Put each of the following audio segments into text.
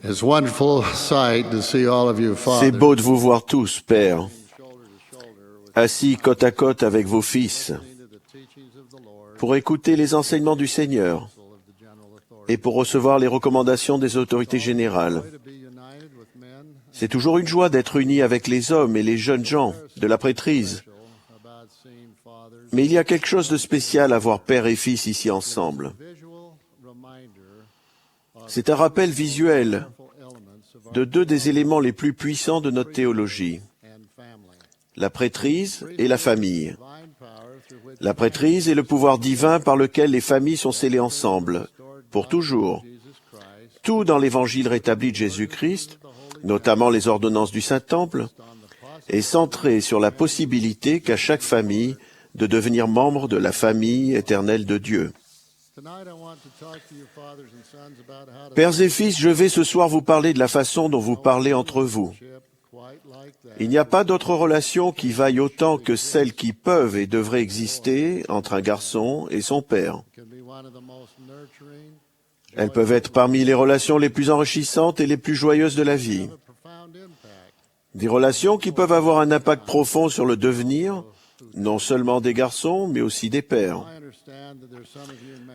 It's a wonderful sight to see all of you C'est fathers beau de vous voir tous, Père, assis côte à côte avec vos fils, pour écouter les enseignements du Seigneur et pour recevoir les recommandations des autorités générales. C'est toujours une joie d'être unis avec les hommes et les jeunes gens de la prêtrise. Mais il y a quelque chose de spécial à voir père et fils ici ensemble. C'est un rappel visuel de deux des éléments les plus puissants de notre théologie, la prêtrise et la famille. La prêtrise est le pouvoir divin par lequel les familles sont scellées ensemble, pour toujours. Tout dans l'évangile rétabli de Jésus-Christ, notamment les ordonnances du Saint-Temple, est centré sur la possibilité qu'a chaque famille de devenir membre de la famille éternelle de Dieu. Pères et fils, je vais ce soir vous parler de la façon dont vous parlez entre vous. Il n'y a pas d'autre relation qui vaille autant que celles qui peuvent et devraient exister entre un garçon et son père. Elles peuvent être parmi les relations les plus enrichissantes et les plus joyeuses de la vie. Des relations qui peuvent avoir un impact profond sur le devenir, non seulement des garçons, mais aussi des pères.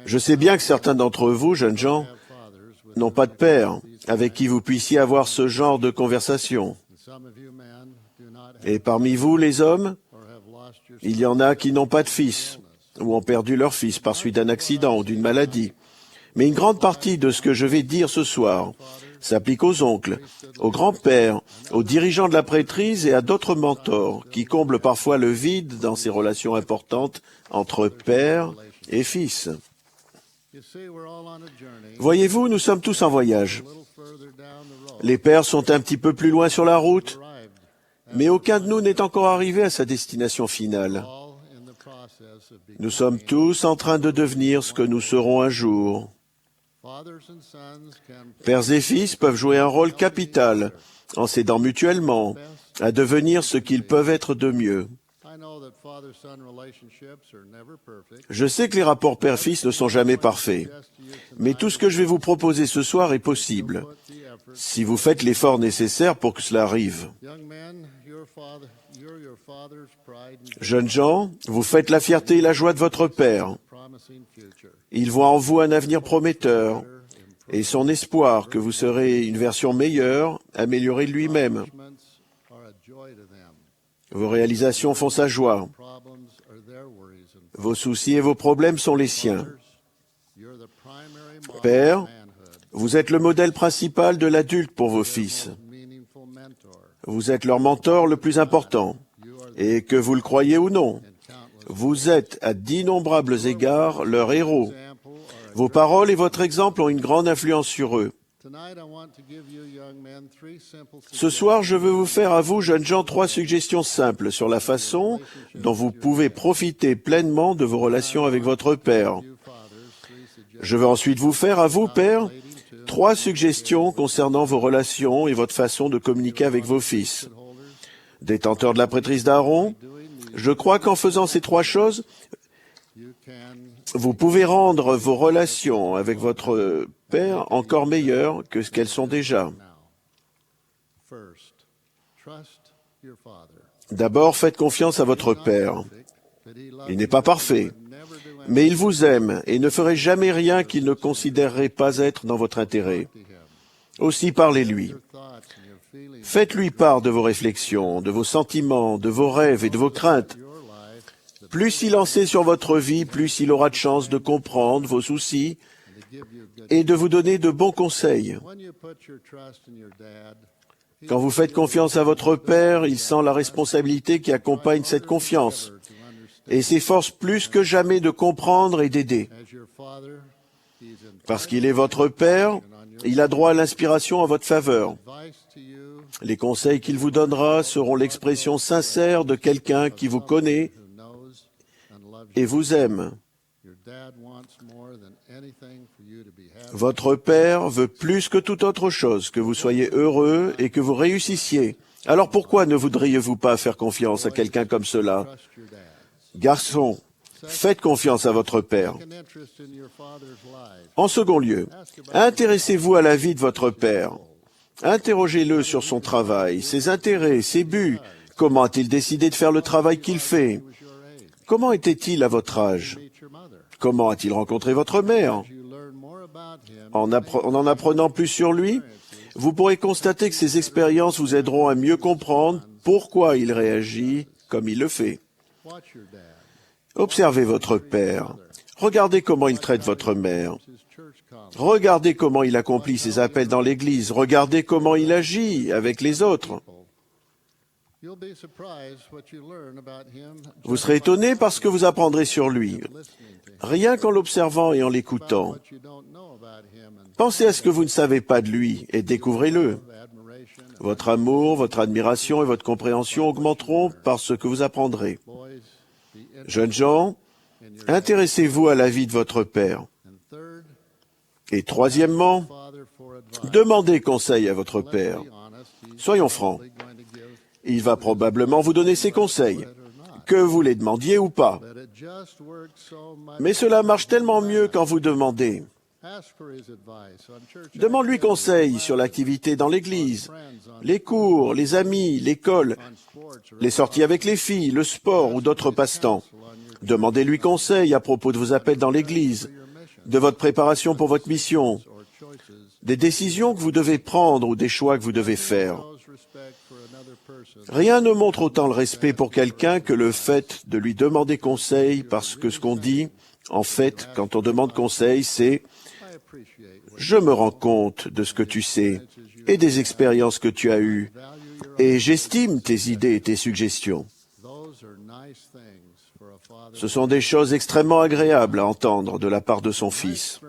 Je sais bien que certains d'entre vous, jeunes gens, n'ont pas de père avec qui vous puissiez avoir ce genre de conversation. Et parmi vous, les hommes, il y en a qui n'ont pas de fils, ou ont perdu leur fils par suite d'un accident ou d'une maladie. Mais une grande partie de ce que je vais dire ce soir s'applique aux oncles, aux grands-pères, aux dirigeants de la prêtrise et à d'autres mentors qui comblent parfois le vide dans ces relations importantes entre père et fils. Voyez-vous, nous sommes tous en voyage. Les pères sont un petit peu plus loin sur la route, mais aucun de nous n'est encore arrivé à sa destination finale. Nous sommes tous en train de devenir ce que nous serons un jour. Pères et fils peuvent jouer un rôle capital en s'aidant mutuellement à devenir ce qu'ils peuvent être de mieux. Je sais que les rapports père-fils ne sont jamais parfaits, mais tout ce que je vais vous proposer ce soir est possible, si vous faites l'effort nécessaire pour que cela arrive. Jeunes gens, vous faites la fierté et la joie de votre père. Il voit en vous un avenir prometteur et son espoir que vous serez une version meilleure, améliorée de lui-même. Vos réalisations font sa joie. Vos soucis et vos problèmes sont les siens. Père, vous êtes le modèle principal de l'adulte pour vos fils. Vous êtes leur mentor le plus important. Et que vous le croyez ou non, vous êtes à d'innombrables égards leur héros. Vos paroles et votre exemple ont une grande influence sur eux. Ce soir, je veux vous faire à vous, jeunes gens, 3 suggestions simples sur la façon dont vous pouvez profiter pleinement de vos relations avec votre père. Je veux ensuite vous faire à vous, père, 3 suggestions concernant vos relations et votre façon de communiquer avec vos fils. Détenteur de la prêtrise d'Aaron, je crois qu'en faisant ces 3 choses, vous pouvez rendre vos relations avec votre père encore meilleures que ce qu'elles sont déjà. D'abord, faites confiance à votre père. Il n'est pas parfait, mais il vous aime et ne ferait jamais rien qu'il ne considérerait pas être dans votre intérêt. Aussi, parlez-lui. Faites-lui part de vos réflexions, de vos sentiments, de vos rêves et de vos craintes. Plus il en sait sur votre vie, plus il aura de chance de comprendre vos soucis et de vous donner de bons conseils. Quand vous faites confiance à votre père, il sent la responsabilité qui accompagne cette confiance et s'efforce plus que jamais de comprendre et d'aider. Parce qu'il est votre père, il a droit à l'inspiration en votre faveur. Les conseils qu'il vous donnera seront l'expression sincère de quelqu'un qui vous connaît et vous aime. Votre père veut plus que toute autre chose que vous soyez heureux et que vous réussissiez. Alors pourquoi ne voudriez-vous pas faire confiance à quelqu'un comme cela? Garçon, faites confiance à votre père. En second lieu, intéressez-vous à la vie de votre père. Interrogez-le sur son travail, ses intérêts, ses buts. Comment a-t-il décidé de faire le travail qu'il fait? Comment était-il à votre âge? Comment a-t-il rencontré votre mère? En apprenant plus sur lui, vous pourrez constater que ces expériences vous aideront à mieux comprendre pourquoi il réagit comme il le fait. Observez votre père. Regardez comment il traite votre mère. Regardez comment il accomplit ses appels dans l'Église. Regardez comment il agit avec les autres. Vous serez étonné par ce que vous apprendrez sur lui, rien qu'en l'observant et en l'écoutant. Pensez à ce que vous ne savez pas de lui et découvrez-le. Votre amour, votre admiration et votre compréhension augmenteront par ce que vous apprendrez. Jeunes gens, intéressez-vous à la vie de votre père. Et troisièmement, demandez conseil à votre père. Soyons francs. Il va probablement vous donner ses conseils, que vous les demandiez ou pas. Mais cela marche tellement mieux quand vous demandez. Demande-lui conseil sur l'activité dans l'église, les cours, les amis, l'école, les sorties avec les filles, le sport ou d'autres passe-temps. Demandez-lui conseil à propos de vos appels dans l'église, de votre préparation pour votre mission, des décisions que vous devez prendre ou des choix que vous devez faire. Rien ne montre autant le respect pour quelqu'un que le fait de lui demander conseil, parce que ce qu'on dit, en fait, quand on demande conseil, c'est « Je me rends compte de ce que tu sais et des expériences que tu as eues, et j'estime tes idées et tes suggestions. » Ce sont des choses extrêmement agréables à entendre de la part de son fils.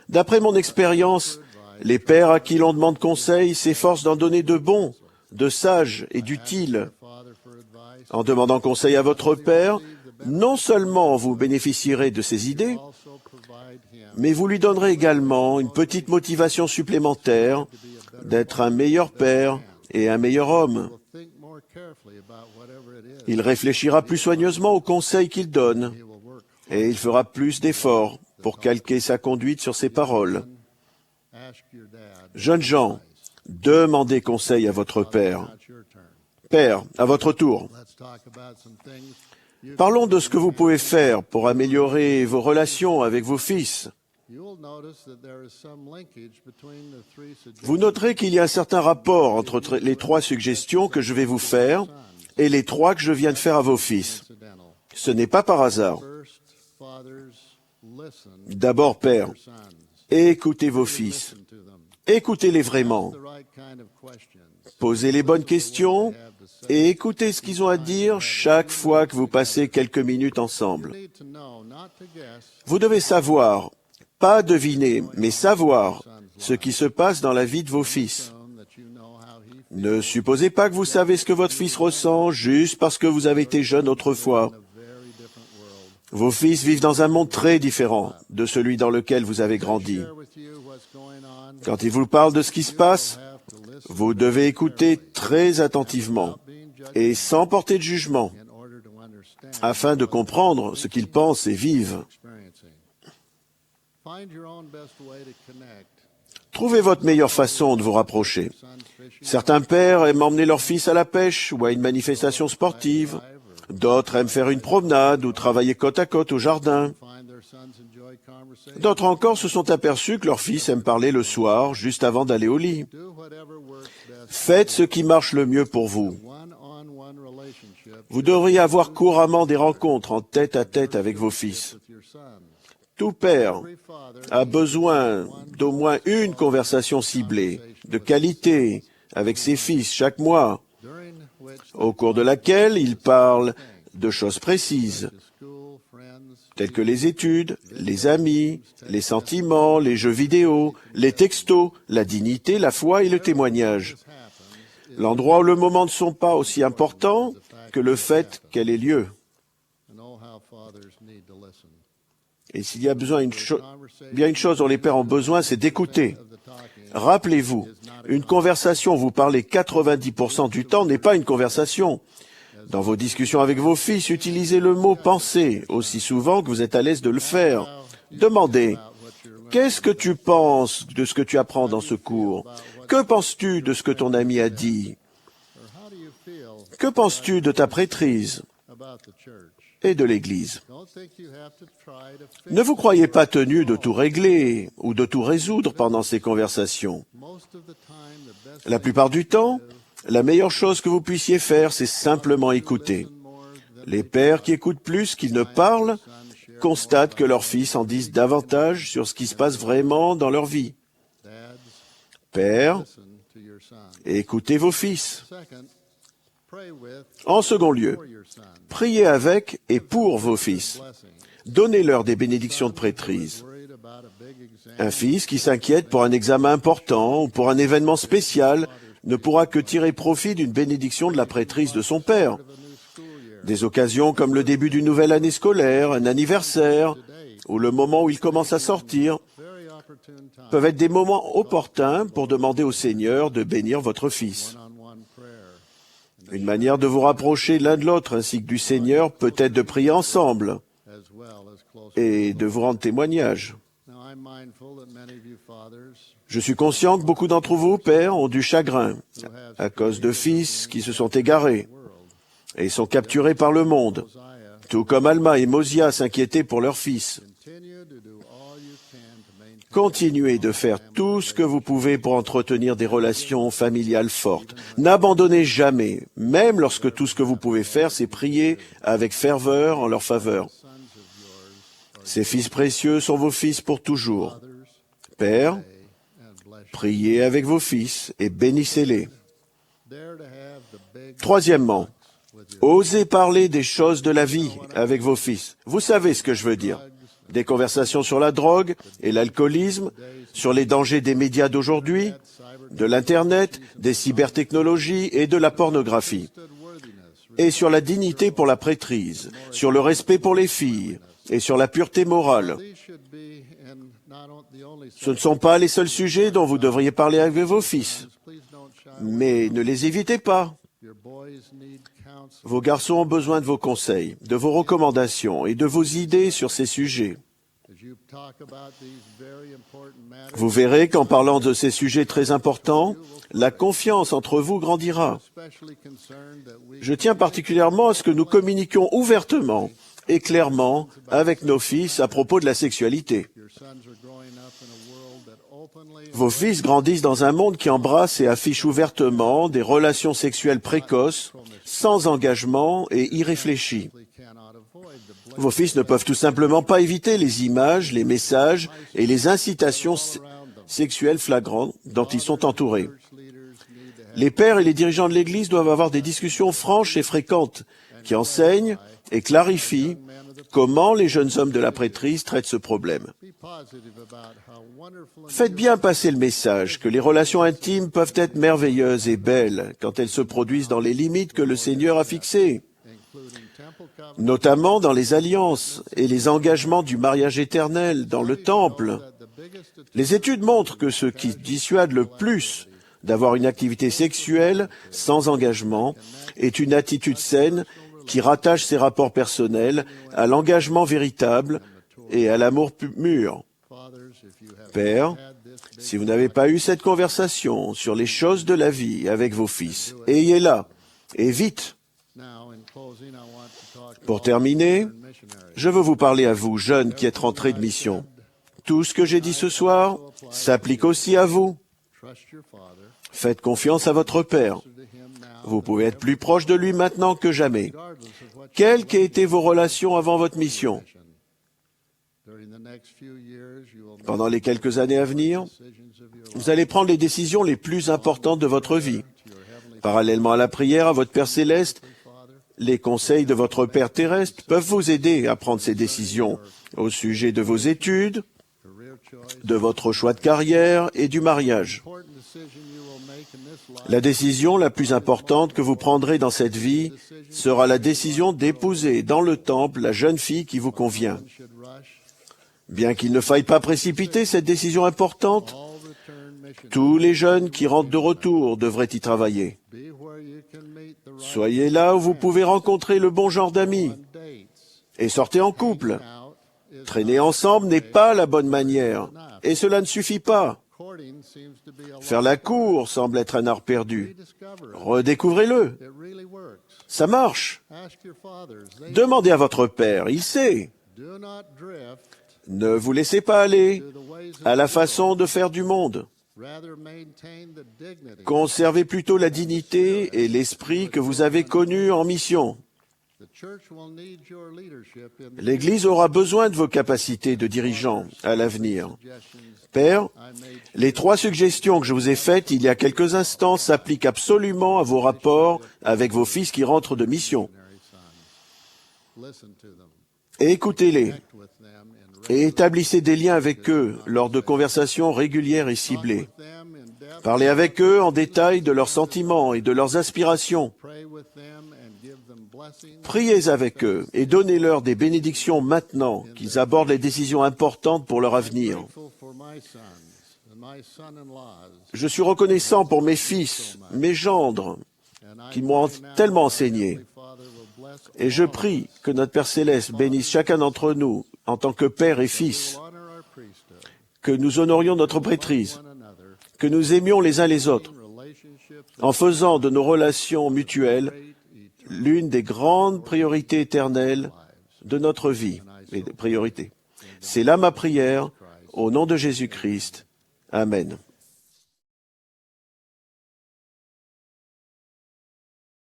D'après mon expérience, les pères à qui l'on demande conseil s'efforcent d'en donner de bons, de sages et d'utiles. En demandant conseil à votre père, non seulement vous bénéficierez de ses idées, mais vous lui donnerez également une petite motivation supplémentaire d'être un meilleur père et un meilleur homme. Il réfléchira plus soigneusement aux conseils qu'il donne et il fera plus d'efforts pour calquer sa conduite sur ses paroles. Jeunes gens, demandez conseil à votre père. Père, à votre tour. Parlons de ce que vous pouvez faire pour améliorer vos relations avec vos fils. Vous noterez qu'il y a un certain rapport entre les trois suggestions que je vais vous faire et les trois que je viens de faire à vos fils. Ce n'est pas par hasard. D'abord, Père, écoutez vos fils. Écoutez-les vraiment. Posez les bonnes questions et écoutez ce qu'ils ont à dire chaque fois que vous passez quelques minutes ensemble. Vous devez savoir, pas deviner, mais savoir ce qui se passe dans la vie de vos fils. Ne supposez pas que vous savez ce que votre fils ressent juste parce que vous avez été jeune autrefois. Vos fils vivent dans un monde très différent de celui dans lequel vous avez grandi. Quand ils vous parlent de ce qui se passe, vous devez écouter très attentivement et sans porter de jugement, afin de comprendre ce qu'ils pensent et vivent. Trouvez votre meilleure façon de vous rapprocher. Certains pères aiment emmener leur fils à la pêche ou à une manifestation sportive. D'autres aiment faire une promenade ou travailler côte à côte au jardin. D'autres encore se sont aperçus que leur fils aime parler le soir, juste avant d'aller au lit. Faites ce qui marche le mieux pour vous. Vous devriez avoir couramment des rencontres en tête-à-tête avec vos fils. Tout père a besoin d'au moins une conversation ciblée, de qualité, avec ses fils chaque mois, au cours de laquelle il parle de choses précises, telles que les études, les amis, les sentiments, les jeux vidéo, les textos, la dignité, la foi et le témoignage. L'endroit ou le moment ne sont pas aussi importants que le fait qu'elle ait lieu. Et s'il y a besoin bien une chose dont les pères ont besoin, c'est d'écouter. Rappelez-vous, une conversation où vous parlez 90% du temps n'est pas une conversation. Dans vos discussions avec vos fils, utilisez le mot « penser » aussi souvent que vous êtes à l'aise de le faire. Demandez Qu'est-ce que tu penses de ce que tu apprends dans ce cours? Que penses-tu de ce que ton ami a dit? Que penses-tu de ta prêtrise et de l'Église? Ne vous croyez pas tenu de tout régler ou de tout résoudre pendant ces conversations. La plupart du temps, la meilleure chose que vous puissiez faire, c'est simplement écouter. Les pères qui écoutent plus qu'ils ne parlent constatent que leurs fils en disent davantage sur ce qui se passe vraiment dans leur vie. Pères, écoutez vos fils. En second lieu, priez avec et pour vos fils. Donnez-leur des bénédictions de prêtrise. Un fils qui s'inquiète pour un examen important ou pour un événement spécial ne pourra que tirer profit d'une bénédiction de la prêtrise de son père. Des occasions comme le début d'une nouvelle année scolaire, un anniversaire, ou le moment où il commence à sortir, peuvent être des moments opportuns pour demander au Seigneur de bénir votre fils. Une manière de vous rapprocher l'un de l'autre ainsi que du Seigneur peut être de prier ensemble et de vous rendre témoignage. Je suis conscient que beaucoup d'entre vous, pères, ont du chagrin à cause de fils qui se sont égarés et sont capturés par le monde, tout comme Alma et Mosia s'inquiétaient pour leurs fils. Continuez de faire tout ce que vous pouvez pour entretenir des relations familiales fortes. N'abandonnez jamais, même lorsque tout ce que vous pouvez faire, c'est prier avec ferveur en leur faveur. Ces fils précieux sont vos fils pour toujours. Père, priez avec vos fils et bénissez-les. Troisièmement, osez parler des choses de la vie avec vos fils. Vous savez ce que je veux dire. Des conversations sur la drogue et l'alcoolisme, sur les dangers des médias d'aujourd'hui, de l'Internet, des cybertechnologies et de la pornographie, et sur la dignité pour la prêtrise, sur le respect pour les filles et sur la pureté morale. Ce ne sont pas les seuls sujets dont vous devriez parler avec vos fils, mais ne les évitez pas. Vos garçons ont besoin de vos conseils, de vos recommandations et de vos idées sur ces sujets. Vous verrez qu'en parlant de ces sujets très importants, la confiance entre vous grandira. Je tiens particulièrement à ce que nous communiquions ouvertement et clairement avec nos fils à propos de la sexualité. Vos fils grandissent dans un monde qui embrasse et affiche ouvertement des relations sexuelles précoces, sans engagement et irréfléchies. Vos fils ne peuvent tout simplement pas éviter les images, les messages et les incitations sexuelles flagrantes dont ils sont entourés. Les pères et les dirigeants de l'Église doivent avoir des discussions franches et fréquentes qui enseignent et clarifient comment les jeunes hommes de la prêtrise traitent ce problème. Faites bien passer le message que les relations intimes peuvent être merveilleuses et belles quand elles se produisent dans les limites que le Seigneur a fixées, notamment dans les alliances et les engagements du mariage éternel dans le temple. Les études montrent que ce qui dissuade le plus d'avoir une activité sexuelle sans engagement est une attitude saine qui rattache ses rapports personnels à l'engagement véritable et à l'amour mûr. Père, si vous n'avez pas eu cette conversation sur les choses de la vie avec vos fils, ayez-la, et vite. Pour terminer, je veux vous parler à vous, jeunes qui êtes rentrés de mission. Tout ce que j'ai dit ce soir s'applique aussi à vous. Faites confiance à votre Père. Vous pouvez être plus proche de lui maintenant que jamais. Quelles qu'aient été vos relations avant votre mission? Pendant les quelques années à venir, vous allez prendre les décisions les plus importantes de votre vie. Parallèlement à la prière à votre Père céleste, les conseils de votre Père terrestre peuvent vous aider à prendre ces décisions au sujet de vos études, de votre choix de carrière et du mariage. La décision la plus importante que vous prendrez dans cette vie sera la décision d'épouser dans le temple la jeune fille qui vous convient. Bien qu'il ne faille pas précipiter cette décision importante, tous les jeunes qui rentrent de retour devraient y travailler. Soyez là où vous pouvez rencontrer le bon genre d'amis et sortez en couple. Traîner ensemble n'est pas la bonne manière, et cela ne suffit pas. Faire la cour semble être un art perdu. Redécouvrez-le. Ça marche. Demandez à votre père, il sait. Ne vous laissez pas aller à la façon de faire du monde. Conservez plutôt la dignité et l'esprit que vous avez connus en mission. L'Église aura besoin de vos capacités de dirigeant à l'avenir. Père, les 3 suggestions que je vous ai faites il y a quelques instants s'appliquent absolument à vos rapports avec vos fils qui rentrent de mission. Écoutez-les et établissez des liens avec eux lors de conversations régulières et ciblées. Parlez avec eux en détail de leurs sentiments et de leurs aspirations. Priez avec eux et donnez-leur des bénédictions maintenant qu'ils abordent les décisions importantes pour leur avenir. Je suis reconnaissant pour mes fils, mes gendres, qui m'ont tellement enseigné. Et je prie que notre Père Céleste bénisse chacun d'entre nous en tant que père et fils, que nous honorions notre prêtrise, que nous aimions les uns les autres, en faisant de nos relations mutuelles l'une des grandes priorités éternelles de notre vie. C'est là ma prière, au nom de Jésus-Christ. Amen.